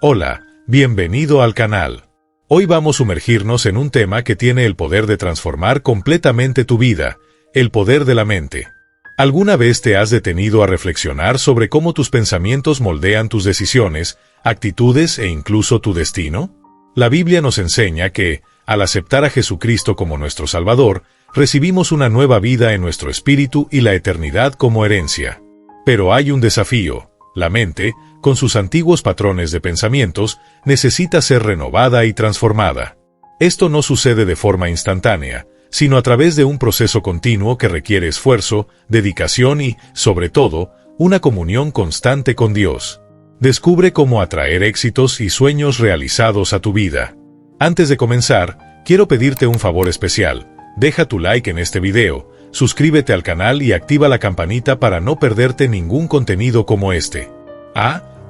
Hola, bienvenido al canal. Hoy vamos a sumergirnos en un tema que tiene el poder de transformar completamente tu vida, el poder de la mente. ¿Alguna vez te has detenido a reflexionar sobre cómo tus pensamientos moldean tus decisiones, actitudes e incluso tu destino? La Biblia nos enseña que, al aceptar a Jesucristo como nuestro Salvador, recibimos una nueva vida en nuestro espíritu y la eternidad como herencia. Pero hay un desafío. La mente, con sus antiguos patrones de pensamientos, necesita ser renovada y transformada. Esto no sucede de forma instantánea, sino a través de un proceso continuo que requiere esfuerzo, dedicación y, sobre todo, una comunión constante con Dios. Descubre cómo atraer éxitos y sueños realizados a tu vida. Antes de comenzar, quiero pedirte un favor especial. Deja tu like en este video, suscríbete al canal y activa la campanita para no perderte ningún contenido como este.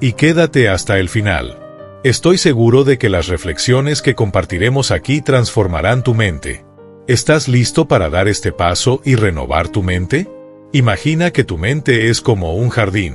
Y quédate hasta el final. Estoy seguro de que las reflexiones que compartiremos aquí transformarán tu mente. ¿Estás listo para dar este paso y renovar tu mente? Imagina que tu mente es como un jardín.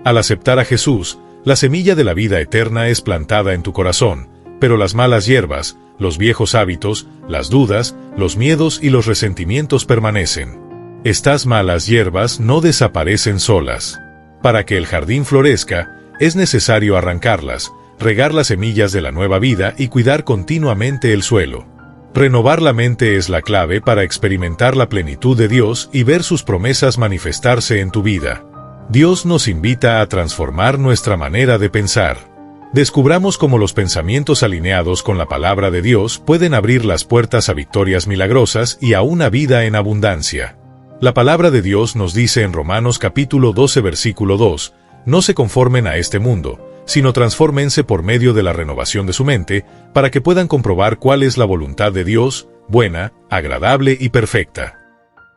Al aceptar a Jesús, la semilla de la vida eterna es plantada en tu corazón, pero las malas hierbas, los viejos hábitos, las dudas, los miedos y los resentimientos permanecen. Estas malas hierbas no desaparecen solas. Para que el jardín florezca, es necesario arrancarlas, regar las semillas de la nueva vida y cuidar continuamente el suelo. Renovar la mente es la clave para experimentar la plenitud de Dios y ver sus promesas manifestarse en tu vida. Dios nos invita a transformar nuestra manera de pensar. Descubramos cómo los pensamientos alineados con la palabra de Dios pueden abrir las puertas a victorias milagrosas y a una vida en abundancia. La palabra de Dios nos dice en Romanos capítulo 12 versículo 2, «No se conformen a este mundo, sino transfórmense por medio de la renovación de su mente, para que puedan comprobar cuál es la voluntad de Dios, buena, agradable y perfecta».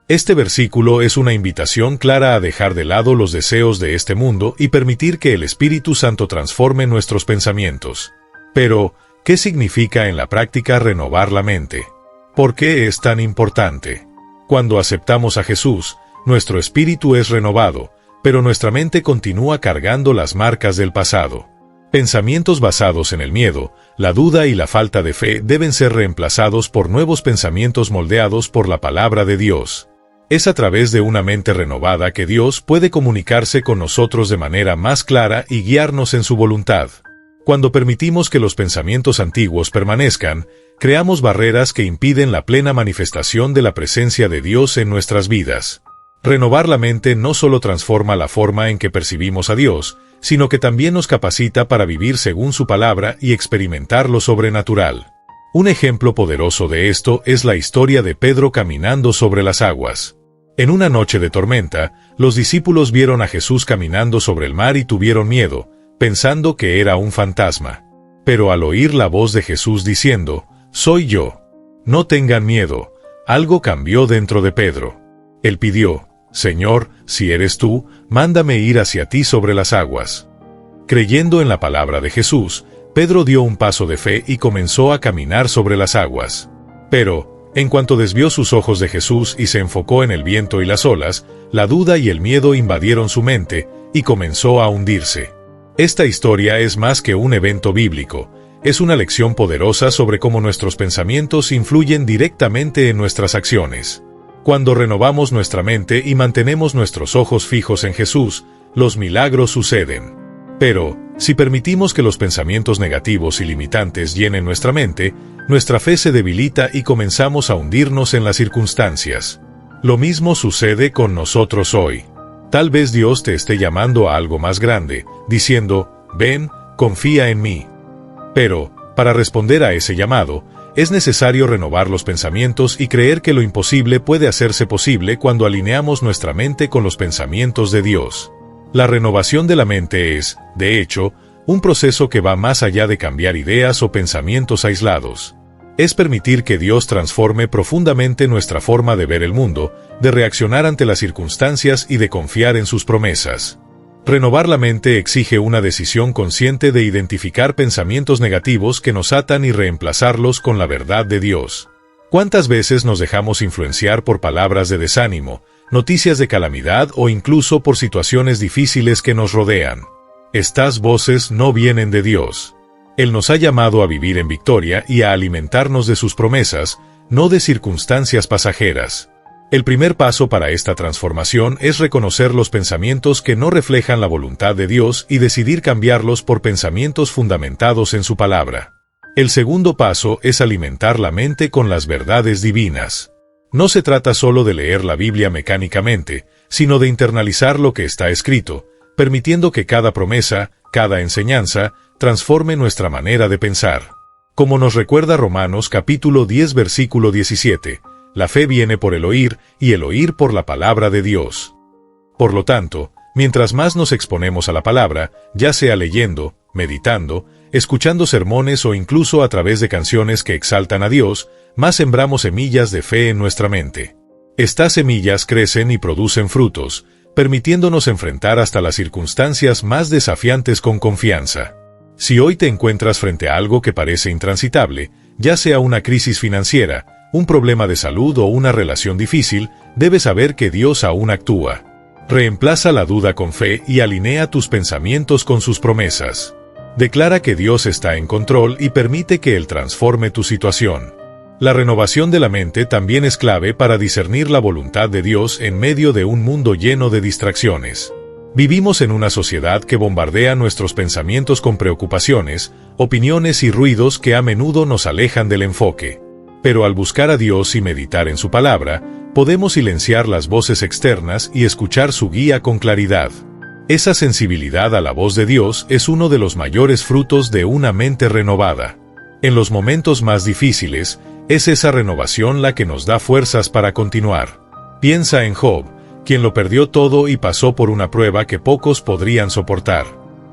Este versículo es una invitación clara a dejar de lado los deseos de este mundo y permitir que el Espíritu Santo transforme nuestros pensamientos. Pero, ¿qué significa en la práctica renovar la mente? ¿Por qué es tan importante? Cuando aceptamos a Jesús, nuestro espíritu es renovado, pero nuestra mente continúa cargando las marcas del pasado. Pensamientos basados en el miedo, la duda y la falta de fe deben ser reemplazados por nuevos pensamientos moldeados por la palabra de Dios. Es a través de una mente renovada que Dios puede comunicarse con nosotros de manera más clara y guiarnos en su voluntad. Cuando permitimos que los pensamientos antiguos permanezcan, creamos barreras que impiden la plena manifestación de la presencia de Dios en nuestras vidas. Renovar la mente no solo transforma la forma en que percibimos a Dios, sino que también nos capacita para vivir según su palabra y experimentar lo sobrenatural. Un ejemplo poderoso de esto es la historia de Pedro caminando sobre las aguas. En una noche de tormenta, los discípulos vieron a Jesús caminando sobre el mar y tuvieron miedo, pensando que era un fantasma. Pero al oír la voz de Jesús diciendo, «Soy yo. No tengan miedo», algo cambió dentro de Pedro. Él pidió, «Señor, si eres tú, mándame ir hacia ti sobre las aguas». Creyendo en la palabra de Jesús, Pedro dio un paso de fe y comenzó a caminar sobre las aguas. Pero, en cuanto desvió sus ojos de Jesús y se enfocó en el viento y las olas, la duda y el miedo invadieron su mente y comenzó a hundirse. Esta historia es más que un evento bíblico, es una lección poderosa sobre cómo nuestros pensamientos influyen directamente en nuestras acciones. Cuando renovamos nuestra mente y mantenemos nuestros ojos fijos en Jesús, los milagros suceden. Pero, si permitimos que los pensamientos negativos y limitantes llenen nuestra mente, nuestra fe se debilita y comenzamos a hundirnos en las circunstancias. Lo mismo sucede con nosotros hoy. Tal vez Dios te esté llamando a algo más grande, diciendo, «Ven, confía en mí». Pero, para responder a ese llamado, es necesario renovar los pensamientos y creer que lo imposible puede hacerse posible cuando alineamos nuestra mente con los pensamientos de Dios. La renovación de la mente es, de hecho, un proceso que va más allá de cambiar ideas o pensamientos aislados. Es permitir que Dios transforme profundamente nuestra forma de ver el mundo, de reaccionar ante las circunstancias y de confiar en sus promesas. Renovar la mente exige una decisión consciente de identificar pensamientos negativos que nos atan y reemplazarlos con la verdad de Dios. ¿Cuántas veces nos dejamos influenciar por palabras de desánimo, noticias de calamidad o incluso por situaciones difíciles que nos rodean? Estas voces no vienen de Dios. Él nos ha llamado a vivir en victoria y a alimentarnos de sus promesas, no de circunstancias pasajeras. El primer paso para esta transformación es reconocer los pensamientos que no reflejan la voluntad de Dios y decidir cambiarlos por pensamientos fundamentados en su palabra. El segundo paso es alimentar la mente con las verdades divinas. No se trata solo de leer la Biblia mecánicamente, sino de internalizar lo que está escrito, permitiendo que cada promesa, cada enseñanza, transforme nuestra manera de pensar. Como nos recuerda Romanos capítulo 10 versículo 17, la fe viene por el oír, y el oír por la palabra de Dios. Por lo tanto, mientras más nos exponemos a la palabra, ya sea leyendo, meditando, escuchando sermones o incluso a través de canciones que exaltan a Dios, más sembramos semillas de fe en nuestra mente. Estas semillas crecen y producen frutos, permitiéndonos enfrentar hasta las circunstancias más desafiantes con confianza. Si hoy te encuentras frente a algo que parece intransitable, ya sea una crisis financiera, un problema de salud o una relación difícil, debes saber que Dios aún actúa. Reemplaza la duda con fe y alinea tus pensamientos con sus promesas. Declara que Dios está en control y permite que Él transforme tu situación. La renovación de la mente también es clave para discernir la voluntad de Dios en medio de un mundo lleno de distracciones. Vivimos en una sociedad que bombardea nuestros pensamientos con preocupaciones, opiniones y ruidos que a menudo nos alejan del enfoque. Pero al buscar a Dios y meditar en su palabra, podemos silenciar las voces externas y escuchar su guía con claridad. Esa sensibilidad a la voz de Dios es uno de los mayores frutos de una mente renovada. En los momentos más difíciles, es esa renovación la que nos da fuerzas para continuar. Piensa en Job, quien lo perdió todo y pasó por una prueba que pocos podrían soportar.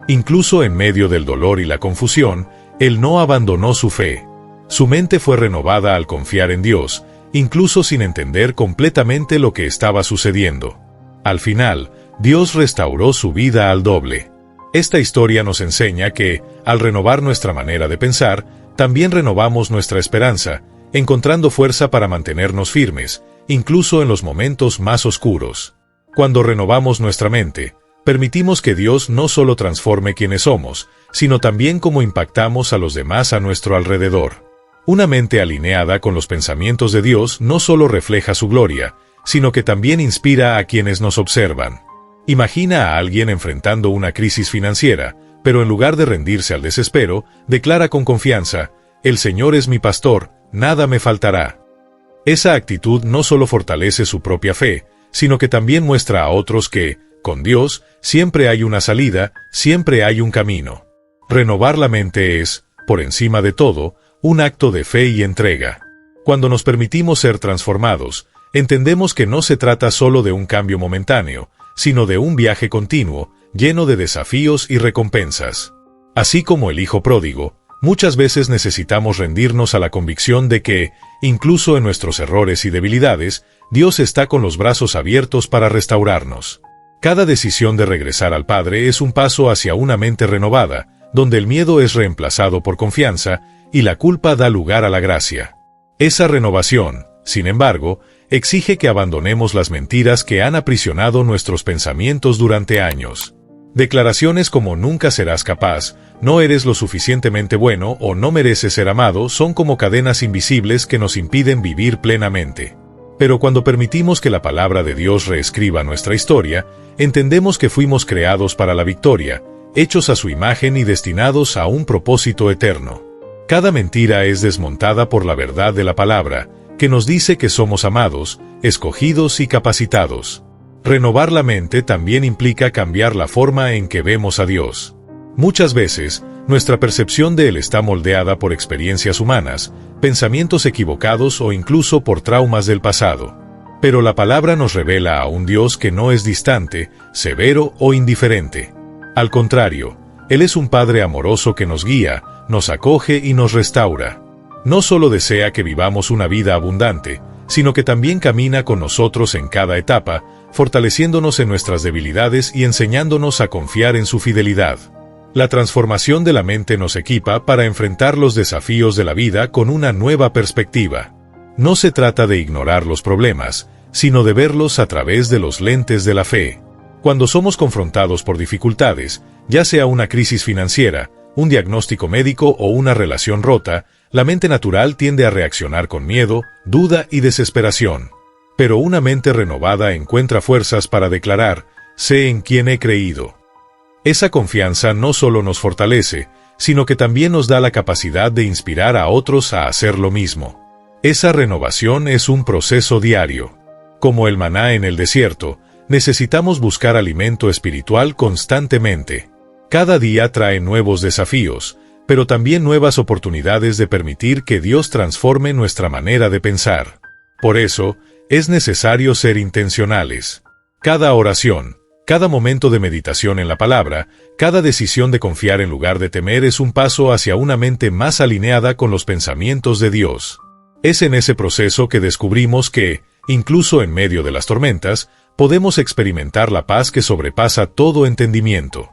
Incluso en medio del dolor y la confusión, él no abandonó su fe. Su mente fue renovada al confiar en Dios, incluso sin entender completamente lo que estaba sucediendo. Al final, Dios restauró su vida al doble. Esta historia nos enseña que, al renovar nuestra manera de pensar, también renovamos nuestra esperanza, encontrando fuerza para mantenernos firmes, incluso en los momentos más oscuros. Cuando renovamos nuestra mente, permitimos que Dios no solo transforme quienes somos, sino también cómo impactamos a los demás a nuestro alrededor. Una mente alineada con los pensamientos de Dios no solo refleja su gloria, sino que también inspira a quienes nos observan. Imagina a alguien enfrentando una crisis financiera, pero en lugar de rendirse al desespero, declara con confianza: «El Señor es mi pastor, nada me faltará». Esa actitud no solo fortalece su propia fe, sino que también muestra a otros que, con Dios, siempre hay una salida, siempre hay un camino. Renovar la mente es, por encima de todo, un acto de fe y entrega. Cuando nos permitimos ser transformados, entendemos que no se trata solo de un cambio momentáneo, sino de un viaje continuo, lleno de desafíos y recompensas. Así como el hijo pródigo, muchas veces necesitamos rendirnos a la convicción de que, incluso en nuestros errores y debilidades, Dios está con los brazos abiertos para restaurarnos. Cada decisión de regresar al Padre es un paso hacia una mente renovada, donde el miedo es reemplazado por confianza y la culpa da lugar a la gracia. Esa renovación, sin embargo, exige que abandonemos las mentiras que han aprisionado nuestros pensamientos durante años. Declaraciones como «nunca serás capaz», «no eres lo suficientemente bueno» o «no mereces ser amado» son como cadenas invisibles que nos impiden vivir plenamente. Pero cuando permitimos que la palabra de Dios reescriba nuestra historia, entendemos que fuimos creados para la victoria, hechos a su imagen y destinados a un propósito eterno. Cada mentira es desmontada por la verdad de la palabra, que nos dice que somos amados, escogidos y capacitados. Renovar la mente también implica cambiar la forma en que vemos a Dios. Muchas veces, nuestra percepción de Él está moldeada por experiencias humanas, pensamientos equivocados o incluso por traumas del pasado. Pero la palabra nos revela a un Dios que no es distante, severo o indiferente. Al contrario, Él es un Padre amoroso que nos guía, nos acoge y nos restaura. No solo desea que vivamos una vida abundante, sino que también camina con nosotros en cada etapa, fortaleciéndonos en nuestras debilidades y enseñándonos a confiar en su fidelidad. La transformación de la mente nos equipa para enfrentar los desafíos de la vida con una nueva perspectiva. No se trata de ignorar los problemas, sino de verlos a través de los lentes de la fe. Cuando somos confrontados por dificultades, Ya sea una crisis financiera, un diagnóstico médico o una relación rota, la mente natural tiende a reaccionar con miedo, duda y desesperación. Pero una mente renovada encuentra fuerzas para declarar: sé en quién he creído. Esa confianza no solo nos fortalece, sino que también nos da la capacidad de inspirar a otros a hacer lo mismo. Esa renovación es un proceso diario. Como el maná en el desierto, necesitamos buscar alimento espiritual constantemente. Cada día trae nuevos desafíos, pero también nuevas oportunidades de permitir que Dios transforme nuestra manera de pensar. Por eso, es necesario ser intencionales. Cada oración, cada momento de meditación en la palabra, cada decisión de confiar en lugar de temer es un paso hacia una mente más alineada con los pensamientos de Dios. Es en ese proceso que descubrimos que, incluso en medio de las tormentas, podemos experimentar la paz que sobrepasa todo entendimiento.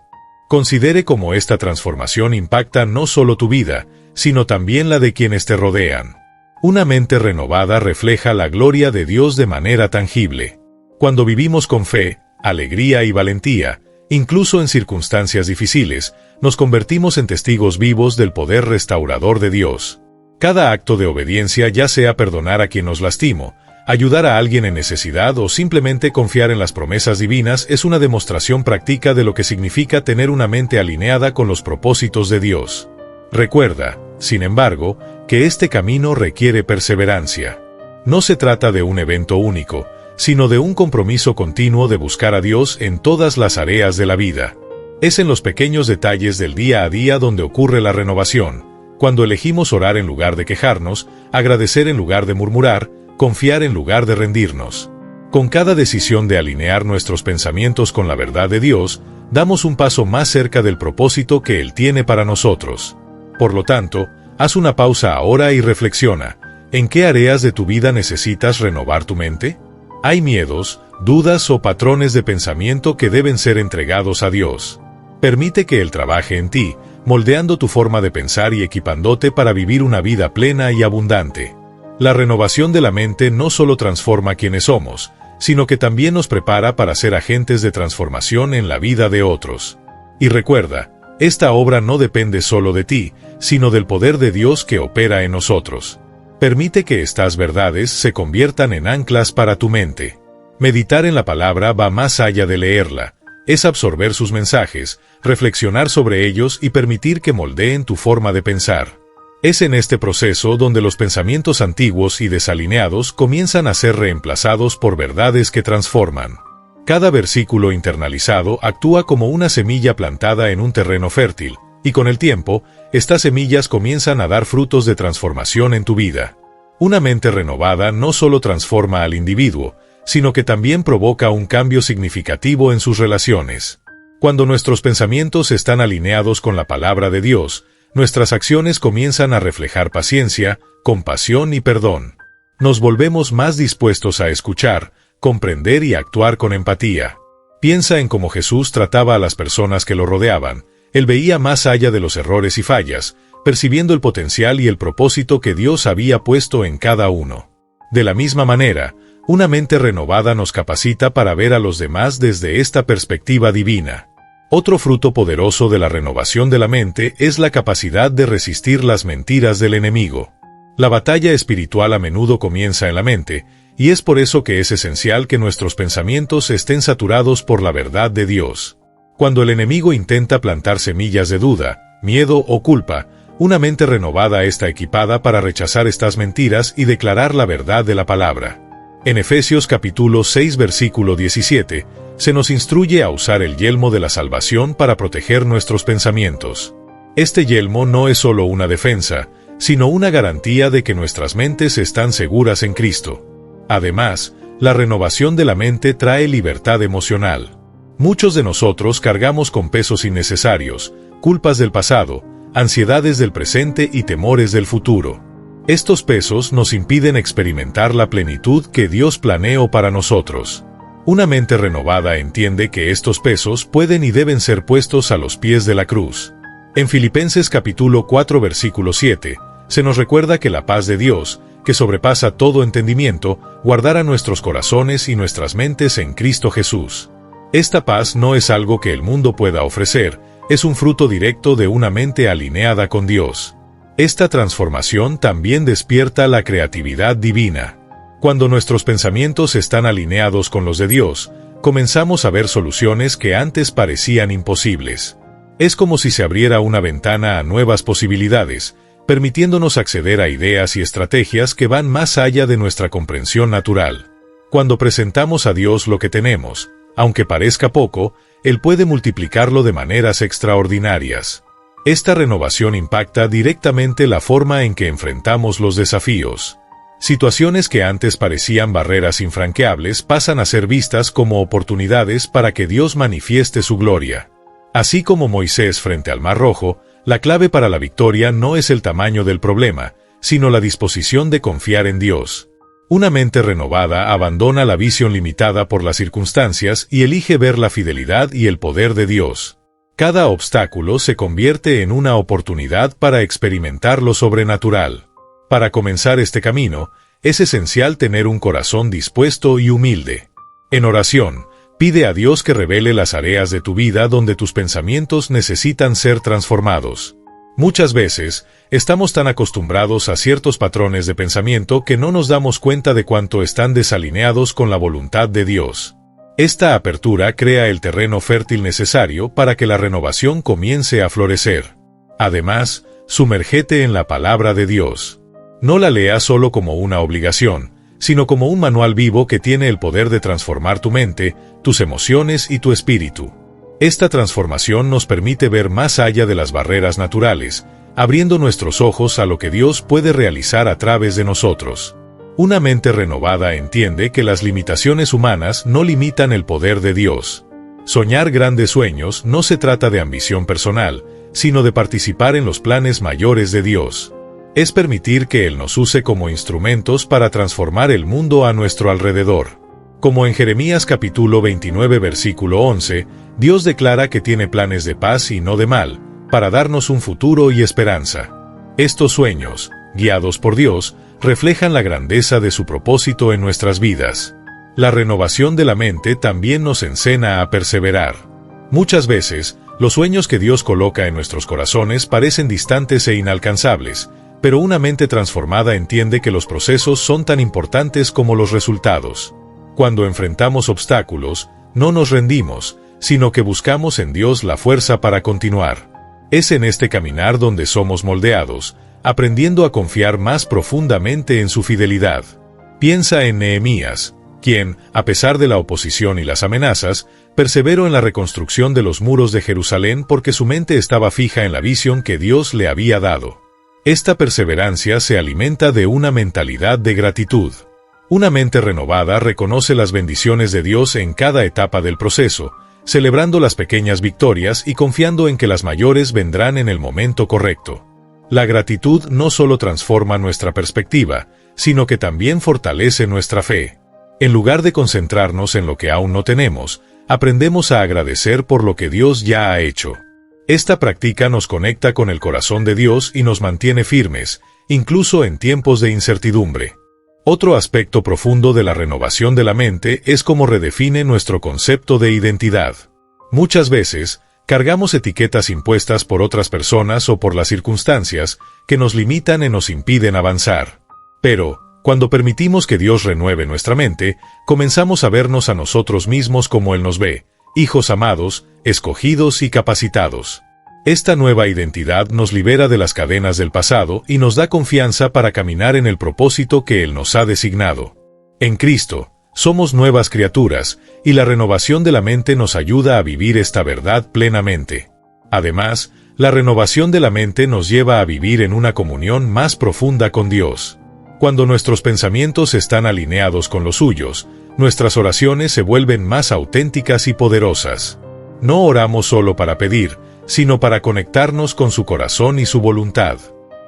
Considere cómo esta transformación impacta no solo tu vida, sino también la de quienes te rodean. Una mente renovada refleja la gloria de Dios de manera tangible. Cuando vivimos con fe, alegría y valentía, incluso en circunstancias difíciles, nos convertimos en testigos vivos del poder restaurador de Dios. Cada acto de obediencia, ya sea perdonar a quien nos lastimó, ayudar a alguien en necesidad o simplemente confiar en las promesas divinas, es una demostración práctica de lo que significa tener una mente alineada con los propósitos de Dios. Recuerda, sin embargo, que este camino requiere perseverancia. No se trata de un evento único, sino de un compromiso continuo de buscar a Dios en todas las áreas de la vida. Es en los pequeños detalles del día a día donde ocurre la renovación, cuando elegimos orar en lugar de quejarnos, agradecer en lugar de murmurar, confiar en lugar de rendirnos. Con cada decisión de alinear nuestros pensamientos con la verdad de Dios, damos un paso más cerca del propósito que Él tiene para nosotros. Por lo tanto, haz una pausa ahora y reflexiona: ¿en qué áreas de tu vida necesitas renovar tu mente? ¿Hay miedos, dudas o patrones de pensamiento que deben ser entregados a Dios? Permite que Él trabaje en ti, moldeando tu forma de pensar y equipándote para vivir una vida plena y abundante. La renovación de la mente no solo transforma quienes somos, sino que también nos prepara para ser agentes de transformación en la vida de otros. Y recuerda, esta obra no depende solo de ti, sino del poder de Dios que opera en nosotros. Permite que estas verdades se conviertan en anclas para tu mente. Meditar en la palabra va más allá de leerla. Es absorber sus mensajes, reflexionar sobre ellos y permitir que moldeen tu forma de pensar. Es en este proceso donde los pensamientos antiguos y desalineados comienzan a ser reemplazados por verdades que transforman. Cada versículo internalizado actúa como una semilla plantada en un terreno fértil, y con el tiempo, estas semillas comienzan a dar frutos de transformación en tu vida. Una mente renovada no solo transforma al individuo, sino que también provoca un cambio significativo en sus relaciones. Cuando nuestros pensamientos están alineados con la palabra de Dios, nuestras acciones comienzan a reflejar paciencia, compasión y perdón. Nos volvemos más dispuestos a escuchar, comprender y actuar con empatía. Piensa en cómo Jesús trataba a las personas que lo rodeaban. Él veía más allá de los errores y fallas, percibiendo el potencial y el propósito que Dios había puesto en cada uno. De la misma manera, una mente renovada nos capacita para ver a los demás desde esta perspectiva divina. Otro fruto poderoso de la renovación de la mente es la capacidad de resistir las mentiras del enemigo. La batalla espiritual a menudo comienza en la mente, y es por eso que es esencial que nuestros pensamientos estén saturados por la verdad de Dios. Cuando el enemigo intenta plantar semillas de duda, miedo o culpa, una mente renovada está equipada para rechazar estas mentiras y declarar la verdad de la palabra. En Efesios capítulo 6 versículo 17, se nos instruye a usar el yelmo de la salvación para proteger nuestros pensamientos. Este yelmo no es solo una defensa, sino una garantía de que nuestras mentes están seguras en Cristo. Además, la renovación de la mente trae libertad emocional. Muchos de nosotros cargamos con pesos innecesarios, culpas del pasado, ansiedades del presente y temores del futuro. Estos pesos nos impiden experimentar la plenitud que Dios planeó para nosotros. Una mente renovada entiende que estos pesos pueden y deben ser puestos a los pies de la cruz. En Filipenses capítulo 4 versículo 7, se nos recuerda que la paz de Dios, que sobrepasa todo entendimiento, guardará nuestros corazones y nuestras mentes en Cristo Jesús. Esta paz no es algo que el mundo pueda ofrecer, es un fruto directo de una mente alineada con Dios. Esta transformación también despierta la creatividad divina. Cuando nuestros pensamientos están alineados con los de Dios, comenzamos a ver soluciones que antes parecían imposibles. Es como si se abriera una ventana a nuevas posibilidades, permitiéndonos acceder a ideas y estrategias que van más allá de nuestra comprensión natural. Cuando presentamos a Dios lo que tenemos, aunque parezca poco, Él puede multiplicarlo de maneras extraordinarias. Esta renovación impacta directamente la forma en que enfrentamos los desafíos. Situaciones que antes parecían barreras infranqueables pasan a ser vistas como oportunidades para que Dios manifieste su gloria. Así como Moisés frente al Mar Rojo, la clave para la victoria no es el tamaño del problema, sino la disposición de confiar en Dios. Una mente renovada abandona la visión limitada por las circunstancias y elige ver la fidelidad y el poder de Dios. Cada obstáculo se convierte en una oportunidad para experimentar lo sobrenatural. Para comenzar este camino, es esencial tener un corazón dispuesto y humilde. En oración, pide a Dios que revele las áreas de tu vida donde tus pensamientos necesitan ser transformados. Muchas veces, estamos tan acostumbrados a ciertos patrones de pensamiento que no nos damos cuenta de cuánto están desalineados con la voluntad de Dios. Esta apertura crea el terreno fértil necesario para que la renovación comience a florecer. Además, sumérgete en la palabra de Dios. No la leas solo como una obligación, sino como un manual vivo que tiene el poder de transformar tu mente, tus emociones y tu espíritu. Esta transformación nos permite ver más allá de las barreras naturales, abriendo nuestros ojos a lo que Dios puede realizar a través de nosotros. Una mente renovada entiende que las limitaciones humanas no limitan el poder de Dios. Soñar grandes sueños no se trata de ambición personal, sino de participar en los planes mayores de Dios. Es permitir que Él nos use como instrumentos para transformar el mundo a nuestro alrededor. Como en Jeremías capítulo 29 versículo 11, Dios declara que tiene planes de paz y no de mal, para darnos un futuro y esperanza. Estos sueños, guiados por Dios, reflejan la grandeza de su propósito en nuestras vidas. La renovación de la mente también nos enseña a perseverar. Muchas veces, los sueños que Dios coloca en nuestros corazones parecen distantes e inalcanzables, pero una mente transformada entiende que los procesos son tan importantes como los resultados. Cuando enfrentamos obstáculos, no nos rendimos, sino que buscamos en Dios la fuerza para continuar. Es en este caminar donde somos moldeados, aprendiendo a confiar más profundamente en su fidelidad. Piensa en Nehemías, quien, a pesar de la oposición y las amenazas, perseveró en la reconstrucción de los muros de Jerusalén porque su mente estaba fija en la visión que Dios le había dado. Esta perseverancia se alimenta de una mentalidad de gratitud. Una mente renovada reconoce las bendiciones de Dios en cada etapa del proceso, celebrando las pequeñas victorias y confiando en que las mayores vendrán en el momento correcto. La gratitud no solo transforma nuestra perspectiva, sino que también fortalece nuestra fe. En lugar de concentrarnos en lo que aún no tenemos, aprendemos a agradecer por lo que Dios ya ha hecho. Esta práctica nos conecta con el corazón de Dios y nos mantiene firmes, incluso en tiempos de incertidumbre. Otro aspecto profundo de la renovación de la mente es cómo redefine nuestro concepto de identidad. Muchas veces, cargamos etiquetas impuestas por otras personas o por las circunstancias que nos limitan y nos impiden avanzar. Pero, cuando permitimos que Dios renueve nuestra mente, comenzamos a vernos a nosotros mismos como Él nos ve, hijos amados, escogidos y capacitados. Esta nueva identidad nos libera de las cadenas del pasado y nos da confianza para caminar en el propósito que Él nos ha designado. En Cristo, somos nuevas criaturas, y la renovación de la mente nos ayuda a vivir esta verdad plenamente. Además, la renovación de la mente nos lleva a vivir en una comunión más profunda con Dios. Cuando nuestros pensamientos están alineados con los suyos, nuestras oraciones se vuelven más auténticas y poderosas. No oramos solo para pedir, sino para conectarnos con su corazón y su voluntad.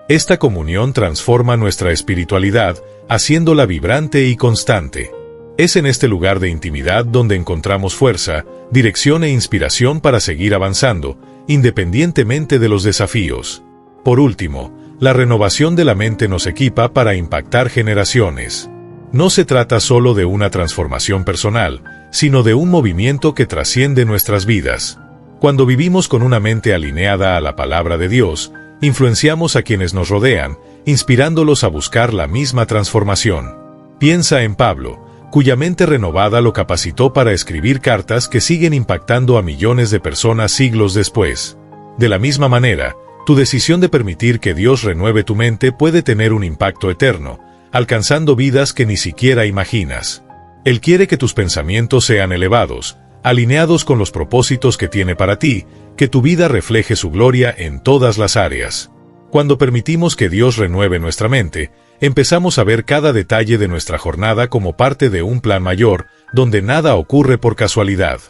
Esta comunión transforma nuestra espiritualidad, haciéndola vibrante y constante. Es en este lugar de intimidad donde encontramos fuerza, dirección e inspiración para seguir avanzando, independientemente de los desafíos. Por último, la renovación de la mente nos equipa para impactar generaciones. No se trata solo de una transformación personal, sino de un movimiento que trasciende nuestras vidas. Cuando vivimos con una mente alineada a la palabra de Dios, influenciamos a quienes nos rodean, inspirándolos a buscar la misma transformación. Piensa en Pablo, cuya mente renovada lo capacitó para escribir cartas que siguen impactando a millones de personas siglos después. De la misma manera, tu decisión de permitir que Dios renueve tu mente puede tener un impacto eterno, alcanzando vidas que ni siquiera imaginas. Él quiere que tus pensamientos sean elevados, alineados con los propósitos que tiene para ti, que tu vida refleje su gloria en todas las áreas. Cuando permitimos que Dios renueve nuestra mente, empezamos a ver cada detalle de nuestra jornada como parte de un plan mayor, donde nada ocurre por casualidad.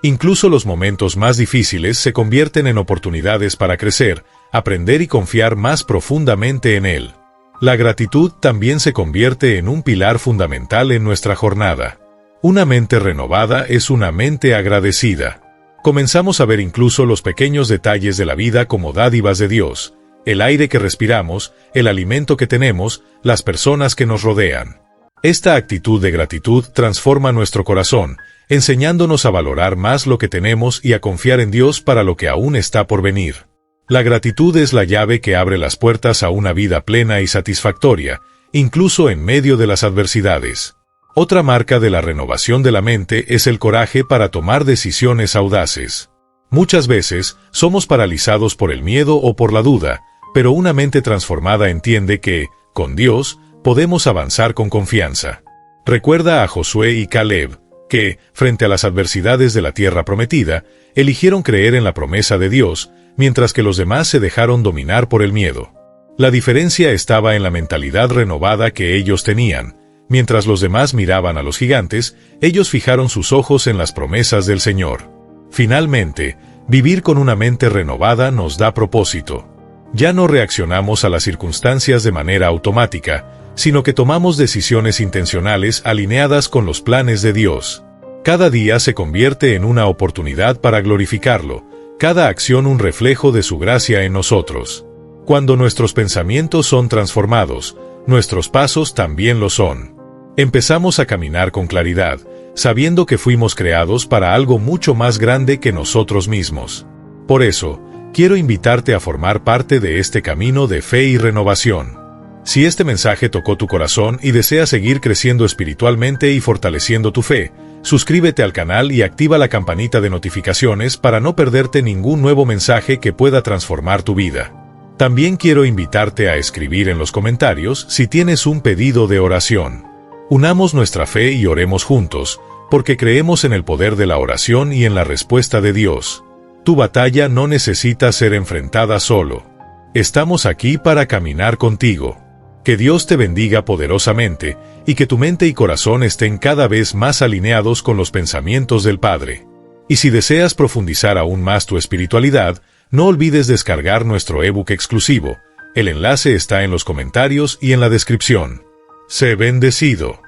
Incluso los momentos más difíciles se convierten en oportunidades para crecer, aprender y confiar más profundamente en Él. La gratitud también se convierte en un pilar fundamental en nuestra jornada. Una mente renovada es una mente agradecida. Comenzamos a ver incluso los pequeños detalles de la vida como dádivas de Dios, el aire que respiramos, el alimento que tenemos, las personas que nos rodean. Esta actitud de gratitud transforma nuestro corazón, enseñándonos a valorar más lo que tenemos y a confiar en Dios para lo que aún está por venir. La gratitud es la llave que abre las puertas a una vida plena y satisfactoria, incluso en medio de las adversidades. Otra marca de la renovación de la mente es el coraje para tomar decisiones audaces. Muchas veces, somos paralizados por el miedo o por la duda, pero una mente transformada entiende que, con Dios, podemos avanzar con confianza. Recuerda a Josué y Caleb, que, frente a las adversidades de la tierra prometida, eligieron creer en la promesa de Dios, mientras que los demás se dejaron dominar por el miedo. La diferencia estaba en la mentalidad renovada que ellos tenían. Mientras los demás miraban a los gigantes, ellos fijaron sus ojos en las promesas del Señor. Finalmente, vivir con una mente renovada nos da propósito. Ya no reaccionamos a las circunstancias de manera automática, sino que tomamos decisiones intencionales alineadas con los planes de Dios. Cada día se convierte en una oportunidad para glorificarlo, cada acción un reflejo de su gracia en nosotros. Cuando nuestros pensamientos son transformados, nuestros pasos también lo son. Empezamos a caminar con claridad, sabiendo que fuimos creados para algo mucho más grande que nosotros mismos. Por eso, quiero invitarte a formar parte de este camino de fe y renovación. Si este mensaje tocó tu corazón y deseas seguir creciendo espiritualmente y fortaleciendo tu fe, suscríbete al canal y activa la campanita de notificaciones para no perderte ningún nuevo mensaje que pueda transformar tu vida. También quiero invitarte a escribir en los comentarios si tienes un pedido de oración. Unamos nuestra fe y oremos juntos, porque creemos en el poder de la oración y en la respuesta de Dios. Tu batalla no necesita ser enfrentada solo. Estamos aquí para caminar contigo. Que Dios te bendiga poderosamente, y que tu mente y corazón estén cada vez más alineados con los pensamientos del Padre. Y si deseas profundizar aún más tu espiritualidad, no olvides descargar nuestro ebook exclusivo. El enlace está en los comentarios y en la descripción. Sé bendecido.